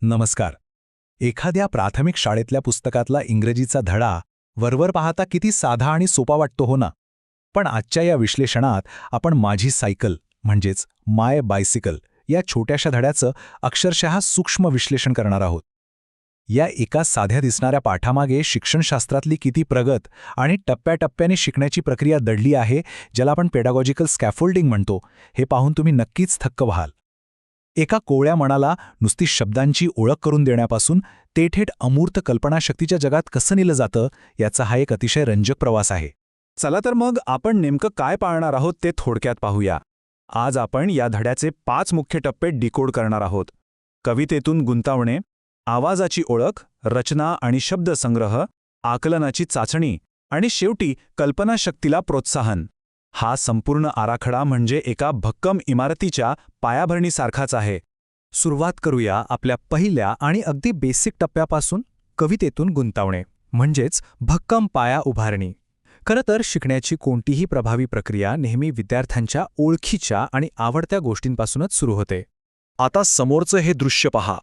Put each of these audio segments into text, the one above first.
नमस्कार. एखाद्या प्राथमिक शाळेतल्या पुस्तकातला इंग्रजीचा धडा वरवर पाहता किती साधा आणि सोपा वाटतो हो ना. पण आजच्या या विश्लेषणात आपण माझी सायकल म्हणजेच माय बायसिकल या छोट्याशा धड्याचं अक्षरशः सूक्ष्म विश्लेषण करणार आहोत. या एका साध्या दिसणाऱ्या पाठामागे शिक्षणशास्त्रातली किती प्रगत आणि टप्प्याटप्प्याने शिकण्याची प्रक्रिया दडली आहे, ज्याला आपण पेडागॉजिकल स्कॅफोल्डिंग म्हणतो, हे पाहून तुम्ही नक्कीच थक्क व्हाल. एका कोवळ्या मनाला नुसती शब्दांची ओळख करून देण्यापासून ते थेट अमूर्त कल्पनाशक्तीच्या जगात कसं नेलं जातं, याचा हा एक अतिशय रंजक प्रवास आहे. चला तर मग आपण नेमकं काय पाळणार आहोत ते थोडक्यात पाहूया. आज आपण या धड्याचे 5 मुख्य टप्पे डिकोड करणार आहोत. कवितेतून गुंतावणे, आवाजाची ओळख, रचना आणि शब्दसंग्रह, आकलनाची चाचणी आणि शेवटी कल्पनाशक्तीला प्रोत्साहन. हा संपूर्ण आराखडा म्हणजे एका भक्कम इमारतीच्या पायाभरणीसारखाच आहे. सुरुवात करूया आपल्या पहिल्या आणि अगदी बेसिक टप्प्यापासून, कवितेतून गुंतावणे म्हणजेच भक्कम पाया उभारणी. खरं तर शिकण्याची कोणतीही प्रभावी प्रक्रिया नेहमी विद्यार्थ्यांच्या ओळखीच्या आणि आवडत्या गोष्टींपासूनच सुरू होते. आता समोरचं हे दृश्य पहा.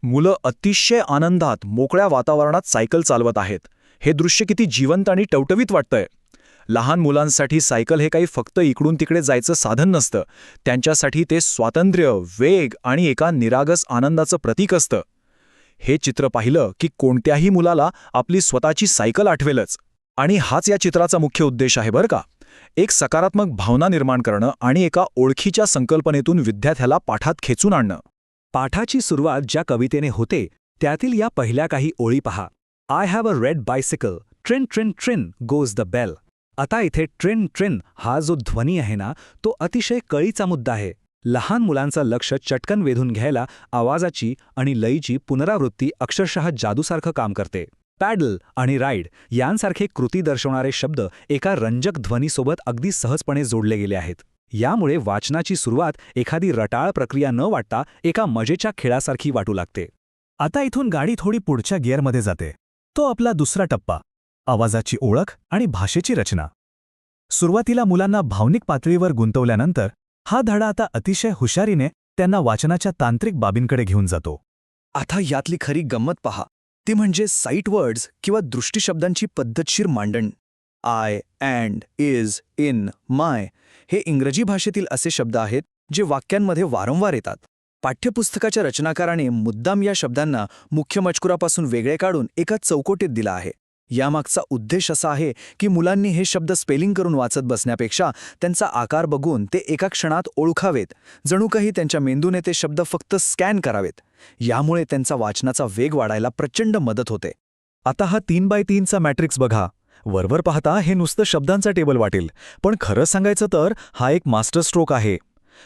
मुलं अतिशय आनंदात मोकळ्या वातावरणात सायकल चालवत आहेत. हे दृश्य किती जिवंत आणि टवटवीत वाटतंय. लहान मुलांसाठी सायकल हे काही फक्त इकडून तिकडे जायचं साधन नसतं. त्यांच्यासाठी ते स्वातंत्र्य, वेग आणि एका निरागस आनंदाचं प्रतीक असतं. हे चित्र पाहिलं की कोणत्याही मुलाला आपली स्वतःची सायकल आठवेलच. आणि हाच या चित्राचा मुख्य उद्देश आहे बरं का. एक सकारात्मक भावना निर्माण करणं आणि एका ओळखीच्या संकल्पनेतून विद्यार्थ्याला पाठात खेचून आणणं. पाठाची सुरुवात ज्या कवितेने होते त्यातील या पहिल्या काही ओळी पहा. I have a red bicycle, tring tring tring goes the bell. आता इथे ट्रिन ट्रिन हा जो ध्वनी आहे ना, तो अतिशय कळीचा मुद्दा आहे. लहान मुलांचं लक्ष चटकन वेधून घ्यायला आवाजाची आणि लयीची पुनरावृत्ती अक्षरशः जादूसारखं काम करते. पॅडल आणि राईड यांसारखे कृती दर्शवणारे शब्द एका रंजक ध्वनीसोबत अगदी सहजपणे जोडले गेले आहेत. यामुळे वाचनाची सुरुवात एखादी रटाळ प्रक्रिया न वाटता एका मजेच्या खेळासारखी वाटू लागते. आता इथून गाडी थोडी पुढच्या गिअरमध्ये जाते. तो आपला दुसरा टप्पा, आवाजाची ओळख आणि भाषेची रचना. सुरुवातीला मुलांना भावनिक पातळीवर गुंतवल्यानंतर हा धडा आता अतिशय हुशारीने त्यांना वाचनाच्या तांत्रिक बाबींकडे घेऊन जातो. आता यातली खरी गंमत पहा. ती म्हणजे साईट वर्ड्स किंवा दृष्टिशब्दांची पद्धतशीर मांडण. आय, अँड, इज, इन, माय हे इंग्रजी भाषेतील असे शब्द आहेत जे वाक्यांमध्ये वारंवार येतात. पाठ्यपुस्तकाच्या रचनाकाराने मुद्दाम या शब्दांना मुख्य मजकुरापासून वेगळे काढून एका चौकटीत दिला आहे. यामागचा उद्देश असा आहे की मुलांनी हे शब्द स्पेलिंग करून वाचत बसण्यापेक्षा त्यांचा आकार बघून ते एका क्षणात ओळखावेत, जणू काही त्यांच्या मेंदूने ते शब्द फक्त स्कॅन करावेत. यामुळे त्यांचा वाचनाचा वेग वाढायला प्रचंड मदत होते. आता हा 3x3चा मॅट्रिक्स बघा. वरवर पाहता हे नुसतं शब्दांचा टेबल वाटेल, पण खरं सांगायचं तर हा एक मास्टर स्ट्रोक आहे.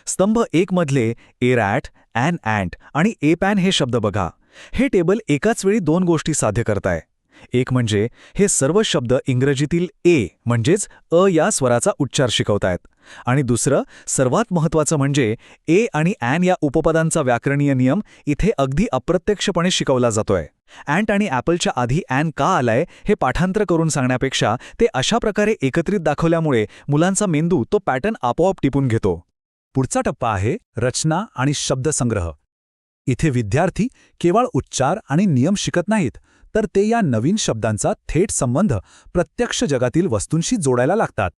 स्तंभ 1 मधले ए रॅट, ॲन ॲन्ट आणि ए पॅन हे शब्द बघा. हे टेबल एकाच वेळी 2 गोष्टी साध्य करताय. एक म्हणजे हे सर्व शब्द इंग्रजीतील ए म्हणजेच अ या स्वराचा उच्चार शिकवतायत, आणि दुसरं सर्वात महत्त्वाचं म्हणजे ए आणि ॲन या उपपदांचा व्याकरणीय नियम इथे अगदी अप्रत्यक्षपणे शिकवला जातोय. अँट आणि ॲपलच्या आधी ॲन का आलाय हे पाठांतर करून सांगण्यापेक्षा ते अशा प्रकारे एकत्रित दाखवल्यामुळे मुलांचा मेंदू तो पॅटर्न आपोआप टिपून घेतो. पुढचा टप्पा आहे रचना आणि शब्दसंग्रह. इथे विद्यार्थी केवळ उच्चार आणि नियम शिकत नाहीत, तर ते या नवीन शब्दांचा थेट संबंध प्रत्यक्ष जगातील वस्तूंशी जोडायला लागतात.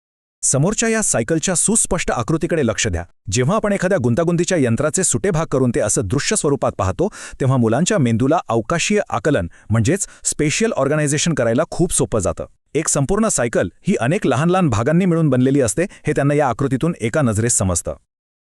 समोरच्या या सायकलच्या सुस्पष्ट आकृतीकडे लक्ष द्या. जेव्हा आपण एखाद्या गुंतागुंतीच्या यंत्राचे सुटे भाग करून ते असं दृश्य स्वरूपात पाहतो, तेव्हा मुलांच्या मेंदूला अवकाशीय आकलन म्हणजेच स्पेशियल ऑर्गनायझेशन करायला खूप सोपं जातं. एक संपूर्ण सायकल ही अनेक लहान लहान भागांनी मिळून बनलेली असते हे त्यांना या आकृतीतून एका नजरेस समजतं.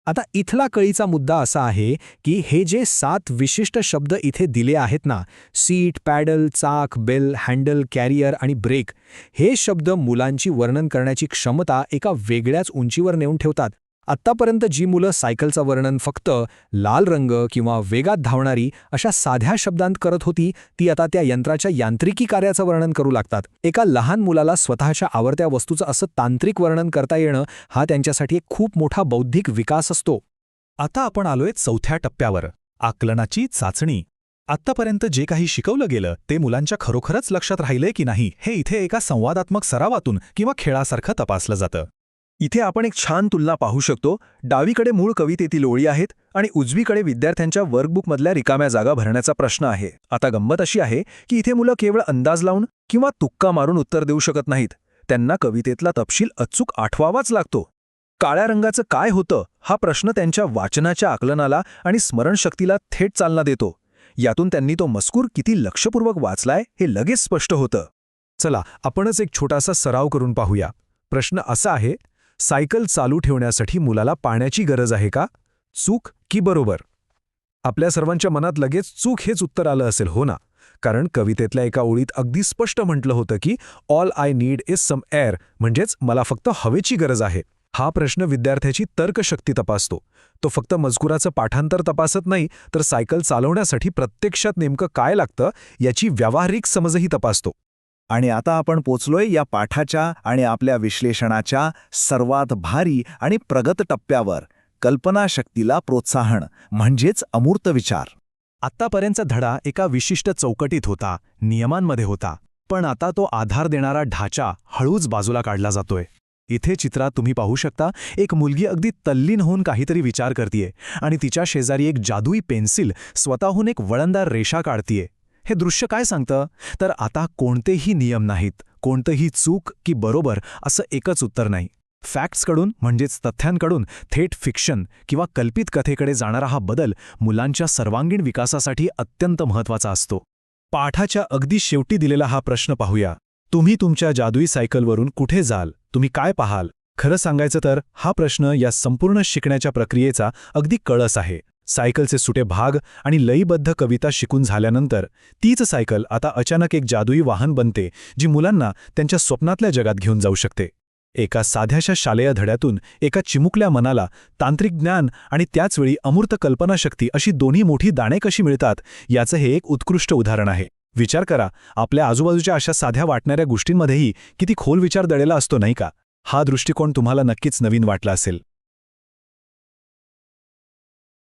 आता इथला कळीचा मुद्दा असा आहे की हे जे 7 विशिष्ट शब्द इथे दिले आहेत ना, सीट, पॅडल, चाक, बेल, हँडल, कॅरियर आणि ब्रेक, हे शब्द मुलांची वर्णन करण्याची क्षमता एका वेगळ्याच उंचीवर नेऊन ठेवतात. आत्तापर्यंत जी मुलं सायकलचं वर्णन फक्त लाल रंग किंवा वेगात धावणारी अशा साध्या शब्दांत करत होती, ती आता त्या यंत्राच्या यांत्रिकी कार्याचं वर्णन करू लागतात. एका लहान मुलाला स्वतःच्या आवडत्या वस्तूचं असं तांत्रिक वर्णन करता येणं हा त्यांच्यासाठी एक खूप मोठा बौद्धिक विकास असतो. आता आपण आलोय चौथ्या टप्प्यावर, आकलनाची चाचणी. आत्तापर्यंत जे काही शिकवलं गेलं ते मुलांच्या खरोखरच लक्षात राहिलंय की नाही हे इथे एका संवादात्मक सरावातून किंवा खेळासारखं तपासलं जातं. इथे आपण एक छान तुलना पाहू शकतो. डावीकडे मूळ कवितेतील ओळी आहेत आणि उजवीकडे विद्यार्थ्यांच्या वर्कबुकमधल्या रिकाम्या जागा भरण्याचा प्रश्न आहे. आता गंमत अशी आहे की इथे मुलं केवळ अंदाज लावून किंवा तुक्का मारून उत्तर देऊ शकत नाहीत. त्यांना कवितेतला तपशील अचूक आठवावाच लागतो. काळ्या रंगाचं काय होतं हा प्रश्न त्यांच्या वाचनाच्या आकलनाला आणि स्मरणशक्तीला थेट चालना देतो. यातून त्यांनी तो मजकूर किती लक्षपूर्वक वाचलाय हे लगेच स्पष्ट होतं. चला आपणच एक छोटासा सराव करून पाहूया. प्रश्न असा आहे, सायकल चालू ठेवण्यासाठी मुलाला पाण्याची गरज आहे का? चूक की बरोबर? आपल्या सर्वांच्या मनात लगेच चूक हेच उत्तर आलं असेल, हो ना? कारण कवितेतल्या एका ओळीत अगदी स्पष्ट म्हटलं होतं की all I need is some air, म्हणजेच मला फक्त हवेची गरज आहे. हा प्रश्न विद्यार्थ्याची तर्कशक्ती तपासतो. तो फक्त मजकुराचं पाठांतर तपासत नाही, तर सायकल चालवण्यासाठी प्रत्यक्षात नेमकं काय लागतं याची व्यावहारिक समजही तपासतो. आणि आता आपण पोचलोय या पाठाच्या आणि आपल्या विश्लेषणाच्या सर्वात भारी आणि प्रगत टप्प्यावर, कल्पनाशक्तीला प्रोत्साहन म्हणजेच अमूर्त विचार. आत्तापर्यंतचा धडा एका विशिष्ट चौकटीत होता, नियमांमध्ये होता. पण आता तो आधार देणारा ढाचा हळूच बाजूला काढला जातोय. इथे चित्रात तुम्ही पाहू शकता, एक मुलगी अगदी तल्लीन होऊन काहीतरी विचार करतीये आणि तिच्या शेजारी एक जादुई पेन्सिल स्वतःहून एक वळणदार रेषा काढतीये. हे दृश्य काय सांगतं? तर आता कोणतेही नियम नाहीत, कोणतंही चूक की बरोबर असं एकच उत्तर नाही. फॅक्ट्सकडून म्हणजेच तथ्यांकडून थेट फिक्शन किंवा कल्पित कथेकडे जाणारा हा बदल मुलांच्या सर्वांगीण विकासासाठी अत्यंत महत्त्वाचा असतो. पाठाच्या अगदी शेवटी दिलेला हा प्रश्न पाहूया. तुम्ही तुमच्या जादुई सायकलवरून कुठे जाल? तुम्ही काय पाहाल? खरं सांगायचं तर हा प्रश्न या संपूर्ण शिकण्याच्या प्रक्रियेचा अगदी कळस आहे. सायकलचे सुटे भाग आणि लयीबद्ध कविता शिकून झाल्यानंतर तीच सायकल आता अचानक एक जादुई वाहन बनते, जी मुलांना त्यांच्या स्वप्नातल्या जगात घेऊन जाऊ शकते. एका साध्याशा शालेय धड्यातून एका चिमुकल्या मनाला तांत्रिक ज्ञान आणि त्याचवेळी अमूर्त कल्पनाशक्ती अशी दोन्ही मोठी दाणे कशी मिळतात याचं हे एक उत्कृष्ट उदाहरण आहे. विचार करा, आपल्या आजूबाजूच्या अशा साध्या वाटणाऱ्या गोष्टींमध्येही किती खोल विचार दडलेला असतो, नाही का? हा दृष्टिकोन तुम्हाला नक्कीच नवीन वाटला असेल.